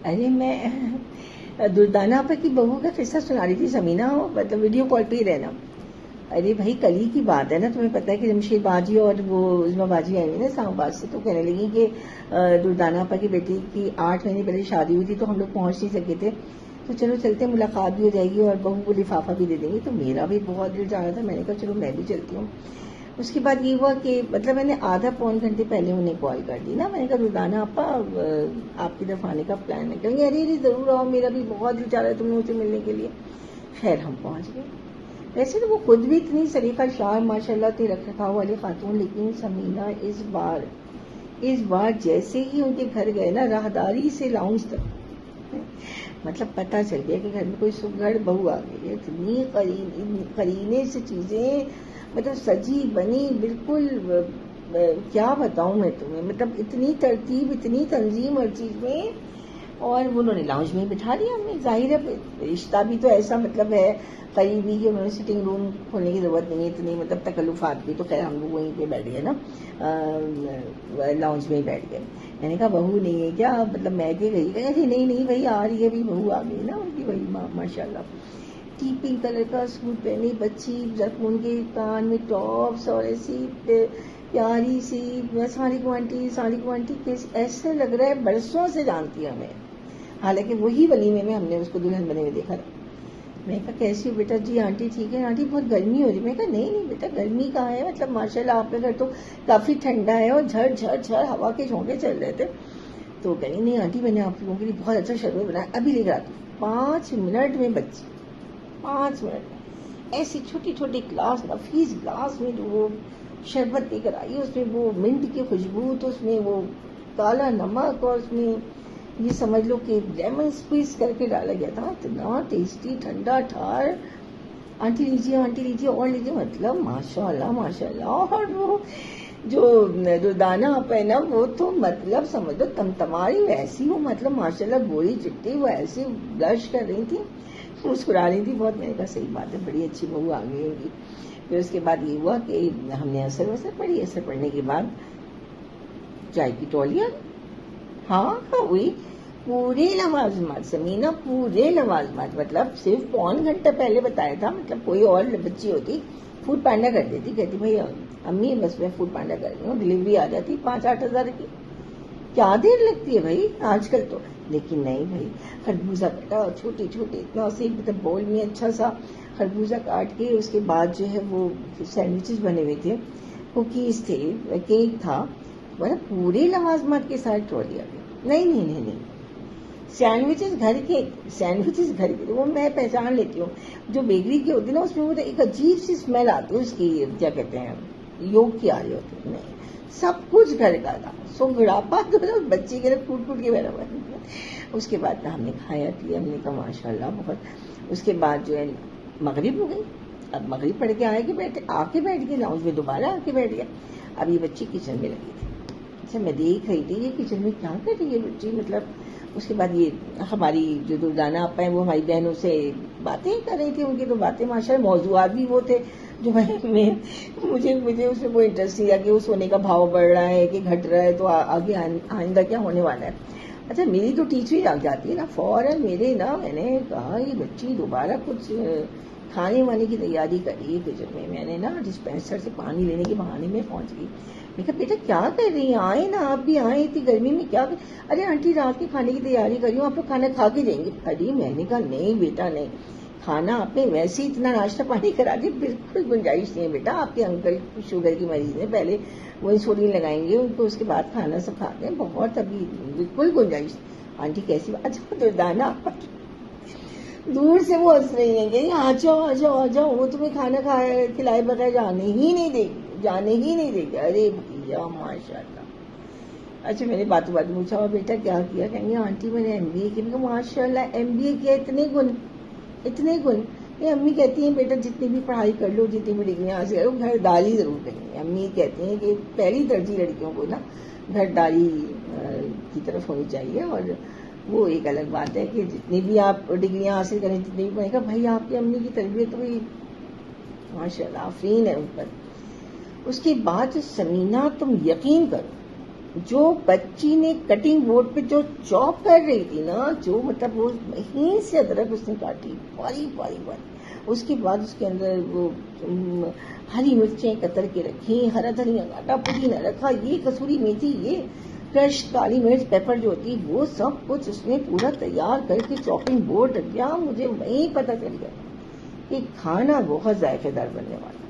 ارے میں دردانہ آپا کی بہو کا قصہ سنا رہی تھی سمینا، مطلب ویڈیو کال پہ ہی رہنا. ارے بھائی کل ہی کی بات ہے نا، تمہیں پتا ہے کہ جمشید باجی اور وہ عظمیٰ باجی آئی ہوئی نا اسلام آباد سے، تو کہنے لگی کہ دردانہ آپا کی بیٹی کی 8 مہینے پہلے شادی ہوئی تھی تو ہم لوگ پہنچ نہیں سکے تھے، تو چلو چلتے ملاقات بھی ہو جائے گی اور بہو کو لفافہ بھی دے دیں گے. تو میرا بھی بہت دل جا رہا تھا، میں نے کہا چلو میں بھی چلتی ہوں. اس کے بعد یہ ہوا کہ مطلب میں نے آدھا پون گھنٹے پہلے انہیں کال کر دی نا، میں نے کہا دردانہ آپا آپ کی طرف آنے کا پلان ہے. کہیں گے ارے ضرور آؤ، میرا بھی بہت دل چاہ رہا ہے تم لوگوں سے ملنے کے لیے. خیر ہم پہنچ گئے. ویسے تو وہ خود بھی اتنی سلیقہ شعر ماشاء اللہ تھی رکھ رکھاؤ والی خاتون، لیکن سمینا اس بار جیسے ہی ان کے گھر گئے نا، راہداری سے لاؤنج تک مطلب پتہ چل گیا کہ گھر میں کوئی سگڑ بہو آ گئی ہے. اتنی قرینے سے چیزیں مطلب سجی بنی بالکل، کیا بتاؤں میں تمہیں، مطلب اتنی ترتیب اتنی تنظیم ہر چیز میں. اور انہوں نے لاؤنج میں بٹھا دیا ہمیں. ظاہر ہے رشتہ بھی تو ایسا مطلب ہے قریبی کہ انہوں نے سٹنگ روم کھولنے کی ضرورت نہیں ہے اتنی مطلب تکلفات بھی. تو خیر ہم لوگ وہیں پہ بیٹھ گئے نا، لاؤنج میں ہی بیٹھ گئے. میں نے کہا بہو نہیں ہے کیا، مطلب میں کہ گئی کہ نہیں بھائی آ رہی ہے بھی، بہو آ گئی نا ان کی وہی ماشاء اللہ. پنک کلر کا سوٹ پہنی بچی، زرخون کے کان میں ٹاپس اور ایسی پیاری سی ساری کوانٹی ایسے لگ رہا ہے برسوں سے جانتی ہے ہمیں، حالانکہ وہی ولیمے میں ہم نے اس کو دلہن بنے ہوئے دیکھا تھا. میں کہا کیسی ہو بیٹا؟ جی آنٹی ٹھیک ہے. آنٹی بہت گرمی ہو رہی ہے. میں کہا نہیں بیٹا گرمی کہاں ہے، مطلب ماشاء اللہ آپ کا گھر تو کافی ٹھنڈا ہے اور جھڑ جھڑ جھڑ ہوا کے جھونکے چل رہے تھے. تو کہیں نہیں آنٹی میں نے آپ لوگوں کے لیے بہت اچھا شربت بنایا، ابھی لے کر آتی ہوں. 5 منٹ میں بچی، 5 منٹ میں ایسی چھوٹی چھوٹی گلاس، نفیس گلاس میں جو وہ شربت لے کر آئی، اس میں وہ منٹ کی خوشبو، تو اس میں وہ کالا نمک اور اس میں یہ سمجھ لو کہ لیمن اسکویز کر کے ڈالا گیا تھا. اتنا ٹیسٹی ٹھنڈا ٹھار. آنٹی لیجیے آنٹی لیجیے اور لیجیے، مطلب ماشاء اللہ ماشاء اللہ. اور وہ جو دردانہ آپ ہے نا، وہ تو مطلب سمجھ لو تمتماری ویسی ہو، مطلب ماشاء اللہ گوری چٹی، وہ ایسے بلش کر رہی تھی، مسکرا رہی تھی بہت. میں نے کہا صحیح بات ہے بڑی اچھی بہو آ گئی ہوگی. پھر اس کے بعد یہ ہوا کہ ہم نے اثر پڑھی. اثر پڑھنے کے بعد چائے کی ٹولیاں، ہاں ہوئی پورے لوازمات سمینا، پورے لوازمات. مطلب صرف پون گھنٹہ پہلے بتایا تھا، مطلب کوئی اور بچی ہوتی فوڈ پانڈا کر دیتی، کہتی بھائی امی بس میں فوڈ پانڈا کر رہی ہوں، ڈلیوری آ جاتی 5-8 ہزار کی. کیا دیر لگتی ہے بھائی آج کل تو. لیکن نہیں بھائی، خربوزہ کٹا چھوٹی چھوٹی اتنا سی مطلب بول میں اچھا سا خربوزہ کاٹ کے، اس کے بعد جو ہے وہ سینڈوچز بنے ہوئے تھے، کوکیز تھے، کیک تھا، مطلب پورے لوازمات کے ساتھ ٹرولیا گئی. نہیں سینڈوچز گھر کے وہ میں پہچان لیتی ہوں. جو بیکری کی ہوتی ہے نا، اس میں وہ ایک عجیب سی اسمیل آتی ہے اس کی، کیا کہتے ہیں یوگ کی آ رہی ہوتی ہے. نہیں سب کچھ گھر کا تھا. سو بڑھاپا تو بچی کے لیے پھوٹ کے میرا بن. اس کے بعد ہم نے کھایا پیا، ہم نے کہا ماشاء اللہ بہت. اس کے بعد جو ہے مغرب ہو گئی. اب مغرب پڑھ کے آ کے بیٹھ گئے لاؤنج میں، دوبارہ آ کے بیٹھ گیا. اب یہ بچی کچن میں لگی تھی. اچھا میں دیکھ رہی تھی یہ کچن میں کیا کر رہی ہے بچی، مطلب. اس کے بعد یہ ہماری جو دردانہ آپا ہیں وہ ہماری بہنوں سے باتیں کر رہی تھی. ان کی تو باتیں ماشاء اللہ موضوعات بھی وہ تھے جو مجھے اس میں وہ انٹرسٹ دیا کہ وہ سونے کا بھاؤ بڑھ رہا ہے کہ گھٹ رہا ہے، تو آگے آئندہ کیا ہونے والا ہے. اچھا میری تو ٹیچر ہی لگ جاتی ہے نا فوراً میرے نا. میں نے کہا یہ بچی دوبارہ کچھ کھانے وانے کی تیاری کری کچن میں. میں نے نا ڈسپینسر سے پانی لینے کے بہانے میں پہنچ گئی. میں کہا بیٹا کیا کر رہی ہیں، آئے نا آپ بھی آئے اتنی گرمی میں کیا ارے آنٹی رات کے کھانے کی تیاری کری ہوں، آپ لوگ کھانا کھا کے جائیں گے. ارے میں نے کہا نہیں بیٹا نہیں، کھانا آپ نے ویسے اتنا ناشتہ پانی کرا دیا، بالکل گنجائش نہیں ہے بیٹا. آپ کے انکل شوگر کی مریض ہیں، پہلے وہ انسولین لگائیں گے ان کو، اس کے بعد کھانا سب کھاتے ہیں، بہت ابھی بالکل گنجائش. آنٹی کیسی بات. اچھا دردانہ دور سے وہ ہنس رہی ہیں کہ آ جاؤ وہ تمہیں کھانا کھلائے بغیر جانے ہی نہیں دے گی. ارے بھیا ماشاء اللہ. اچھا میں نے باتوں پوچھا اور بیٹا کیا کیا؟ کہیں گے آنٹی میں نے MBA کیا. ماشاء اللہ MBA کیا، اتنے گن. یہ امی کہتی ہیں بیٹا جتنی بھی پڑھائی کر لو، جتنی بھی ڈگریاں حاصل کرو، گھرداری ضرور کریں. امی کہتی ہیں کہ پہلی ترجیح لڑکیوں کو نا گھرداری کی طرف ہونی چاہیے. اور وہ ایک الگ بات ہے کہ جتنی بھی آپ ڈگریاں حاصل کریں، جتنی بھی پڑھیں گا، بھائی آپ کی امی کی تربیت ہوئی ماشاء اللہ آفرین ہے ان پر. اس کے بعد سمینا تم یقین کرو جو بچی نے کٹنگ بورڈ پہ جو چاپ کر رہی تھی نا، جو مطلب وہ مہین سے ادرک اس نے کاٹی باری باری باری، اس کے بعد اس کے اندر وہ ہری مرچیں کتر کے رکھی، ہرا دھنیا کاٹا، پودینہ رکھا، یہ کسوری میتھی، یہ کرش کالی مرچ پیپر جو ہوتی وہ سب کچھ اس نے پورا تیار کر کے چاپنگ بورڈ رکھ دیا. مجھے وہیں پتہ چل گیا کہ کھانا بہت ذائقے دار بننے والا.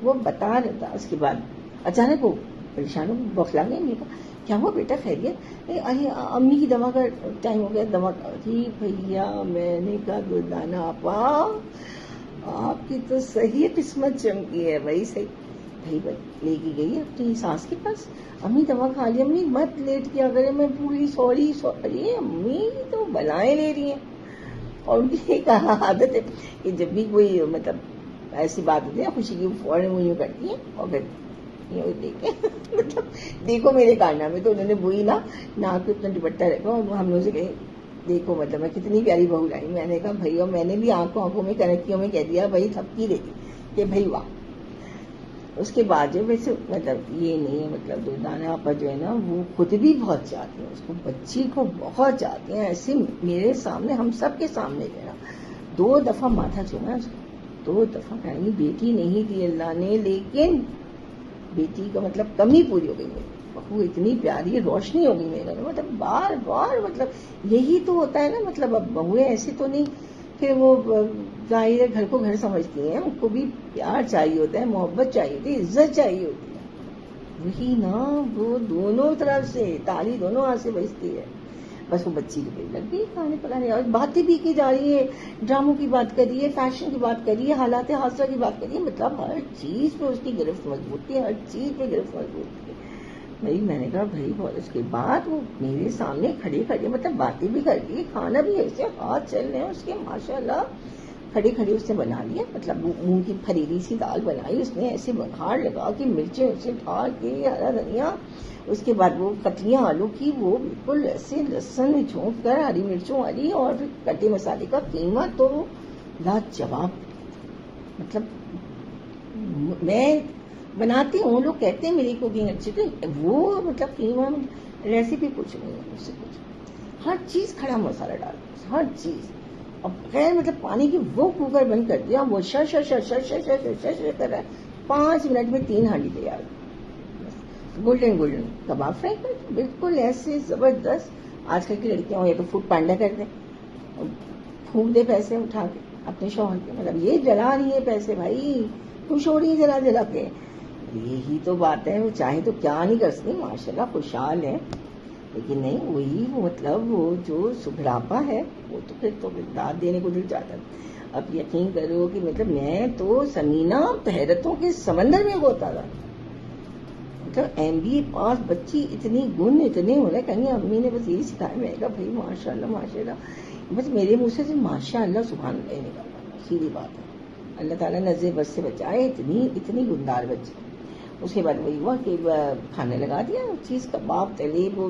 وہ بتا رہا تھا. اس کے بعد اچانک وہ پریشان ہو بوکھلا گیا. میں نے کہا کیا ہوا بیٹا خیریت؟ ارے امی کی دوا کا ٹائم ہو گیا، دوا جی بھیا. میں نے کہا دردانہ آپا آپ کی تو صحیح قسمت چمکی ہے بھائی. صحیح بھائی لے کے گئی اپنی ساس کے پاس. امی دوا کھا لی، امی مت لیٹ کیا کرے، میں پوری سوری. ارے امی تو بلائیں لے رہی ہیں. اور ان کی ایک عادت ہے کہ جب بھی کوئی مطلب ایسی بات ہوتی ہے خوشی کی، فوراً وہ یوں کرتی ہیں اور پھر یوں دیکھیں مطلب دیکھو میرے کارنامے. تو انہوں نے وہی نا کے اپنا دوپٹہ رکھا اور ہم لوگوں سے کہیں دیکھو مطلب میں کتنی پیاری بہو لائی. میں نے کہا بھائی، اور میں نے بھی آنکھوں میں کنکیوں میں کہہ دیا بھائی تھپکی دے دی کہ بھائی واہ. اس کے بعد جو ویسے مطلب یہ نہیں ہے، مطلب دردانہ آپا جو ہے نا وہ خود بھی بہت چاہتے ہیں اس کو، بچی کو بہت چاہتے ہیں. ایسے میرے سامنے ہم سب کے سامنے جو ہے نا 2 دفعہ ماتھا چوما اس کو، 2 دفعہ. کہیں بیٹی نہیں دی اللہ نے، لیکن بیٹی کا مطلب کمی پوری ہو گئی. میری بہو اتنی پیاری روشنی ہو گئی میرے میں، مطلب بار بار مطلب یہی تو ہوتا ہے نا. مطلب اب بہویں ایسی تو نہیں کہ وہ ظاہر گھر کو گھر سمجھتی ہیں، ان کو بھی پیار چاہیے ہوتا ہے، محبت چاہیے ہوتی ہے، عزت چاہیے ہوتی ہے. وہی نا وہ دونوں طرف سے تالی دونوں ہاتھ سے بجتی ہے. بس وہ بچی کو لگ گئی کھانے پلانے، اور باتیں بھی کی جا رہی ہے، ڈراموں کی بات کر رہی ہے، فیشن کی بات کر رہی ہے، حالات حادثہ کی بات کر رہی ہے. مطلب ہر چیز پہ اس کی گرفت مضبوط تھی، ہر چیز پہ گرفت مضبوط تھی. بھائی میں نے کہا بھائی بہت. اس کے بعد وہ میرے سامنے کھڑے کھڑے مطلب باتیں بھی کر رہی ہے، کھانا بھی ایسے ہاتھ چل رہے ہیں اس کے ماشاء اللہ. کھڑے کھڑے اس نے بنا لیا، مطلب مونگ کی پھریری سی دال بنائی اس نے، ایسے بگھار لگا کے مرچیں اسے ڈال کے، ہرا دھنیا. اس کے بعد وہ کتلیاں آلو کی، وہ بالکل ایسے لہسن جھونک کر ہری مرچوں والی، اور پھر کٹے مسالے کا قیمہ تو لاجواب. مطلب میں بناتی ہوں، لوگ کہتے ہیں میری کوکنگ اچھی، تو وہ مطلب قیمہ ریسیپی کچھ نہیں ہے مجھ سے، کچھ ہر چیز کھڑا مسالہ ڈالتا، ہر چیز. اب خیر مطلب پانی کی وہ کوکر بند کر دیا، وہ شر شر شر شر شر شر شر شر کر رہا ہے. 5 منٹ میں 3 ہانڈی تیار. گولڈن گولڈن کباب فرائی کر، بالکل ایسے زبردست. آج کل کی لڑکیاں ہو یا تو فوڈ پانڈا کر دیں، پھونک دے پیسے اٹھا کے اپنے شوہر کے. مطلب یہ جلا رہی ہے پیسے بھائی، خوش ہو رہی ہے جلا جلا کے. یہی تو بات ہے، وہ چاہے تو کیا نہیں کر سکتی، ماشاء اللہ خوشحال ہے. لیکن نہیں وہی وہ مطلب وہ جو سگڑاپا ہے وہ تو پھر تو داد دینے کو دل چاہتا ہے. اب یقین کرو کہ مطلب میں تو سمینہ حیرتوں کے سمندر میں ہوتا تھا. مطلب MBA پاس بچی، اتنی گن اتنے ہو رہے. کہیں امی نے بس یہی سکھایا. میں نے کہا بھائی ماشاء اللہ ماشاء اللہ، بس میرے منہ سے ماشاء اللہ سبحان اللہ نکلتا. سیدھی بات ہے، اللہ تعالیٰ نظر بس سے بچائے. اتنی گندار بچی. اس کے بعد وہی ہوا کہ کھانے لگا دیا چیز، کباب تلے، وہ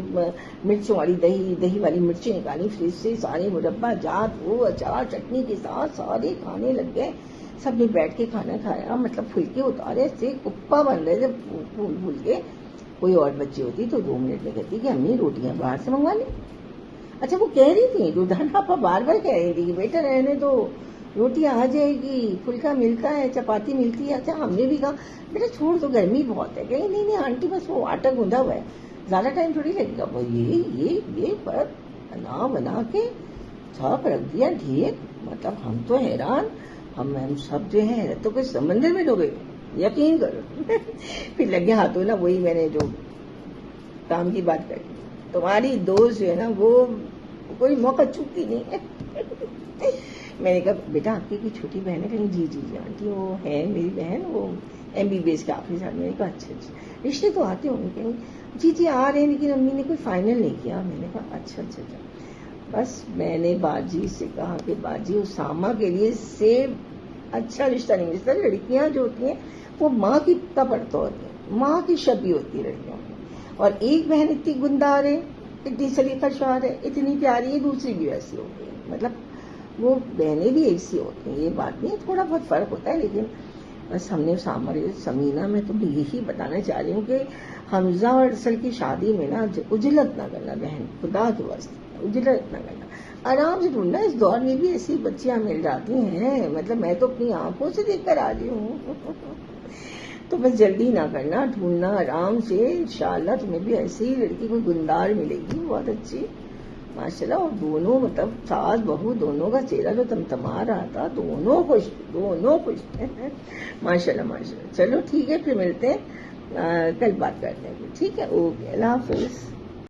مرچوں والی دہی والی مرچیں نکالی فریج سے، سارے مربع جات، وہ اچار چٹنی کے ساتھ سارے کھانے لگ گئے. سب نے بیٹھ کے کھانا کھایا. مطلب پھلکے اتارے سے کپا بن رہے تھے پھول کے. کوئی اور بچی ہوتی تو 2 منٹ میں کہتی کہ امی روٹیاں باہر سے منگوا لیں. اچھا وہ کہہ رہی تھی دردانہ آپا بار بار کہہ رہی تھی کہ بیٹا رہنے دو، روٹیاں آ جائے گی، پھلکا ملتا ہے، چپاتی ملتی ہے. اچھا ہم نے بھی کہا بیٹا چھوڑ دو گرمی بہت ہے. کہیں نہیں آنٹی بس وہ آٹا گوندھا ہوا ہے، زیادہ ٹائم تھوڑی لگے گا. وہ یہ پر بنا کے چھاپ رکھ دیا ڈھیر. مطلب ہم تو حیران، ہم سب جو ہے حیرتوں کے سمندر میں ڈوبے. یقین کرو پھر لگے ہاتھوں نا وہی میں نے جو کام کی بات کری. تمہاری دوست جو ہے نا وہ کوئی موقع چوکتی نہیں ہے. میں نے کہا بیٹا آپ کی کوئی چھوٹی بہن ہے؟ کہیں جی آنٹی وہ ہے میری بہن، وہ MBBS کے آخری سال. میں نے کہا اچھا رشتے تو آتے ہوں گے. جی آ رہے ہیں، لیکن امی نے کوئی فائنل نہیں کیا. میں نے کہا اچھا. بس میں نے باجی سے کہا کہ باجی اسامہ کے لیے سے اچھا رشتہ نہیں ملتا. لڑکیاں جو ہوتی ہیں وہ ماں کی کا پڑتا ہوتی ہیں، ماں کی شبیہ ہوتی ہے لڑکیوں کی. اور ایک بہن اتنی گندار ہے، اتنی سلیقہ شعر ہے، اتنی پیاری ہے، دوسری بھی ویسی ہوتی ہے. مطلب وہ بہنیں بھی ایسی ہوتی ہیں. یہ بات نہیں، تھوڑا بہت فرق ہوتا ہے. لیکن بس ہم نے سمینہ میں تو یہی بتانا چاہ رہی ہوں کہ حمزہ اور ارسل کی شادی میں نا اجلت نہ کرنا بہن، خدا کے واسطے اجلت نہ کرنا، آرام سے ڈھونڈنا. اس دور میں بھی ایسی بچیاں مل جاتی ہیں، مطلب میں تو اپنی آنکھوں سے دیکھ کر آ رہی ہوں. تو بس جلدی نہ کرنا، ڈھونڈنا آرام سے، انشاءاللہ تمہیں بھی ایسی لڑکی کوئی گندار ملے گی بہت اچھی ماشاءاللہ. اور دونوں مطلب ساس بہو دونوں کا چہرہ جو تمتما رہا تھا، دونوں خوش ماشاءاللہ ماشاءاللہ. چلو ٹھیک ہے، پھر ملتے ہیں، کل بات کرتے ہیں. ٹھیک ہے، اوکے، اللہ حافظ.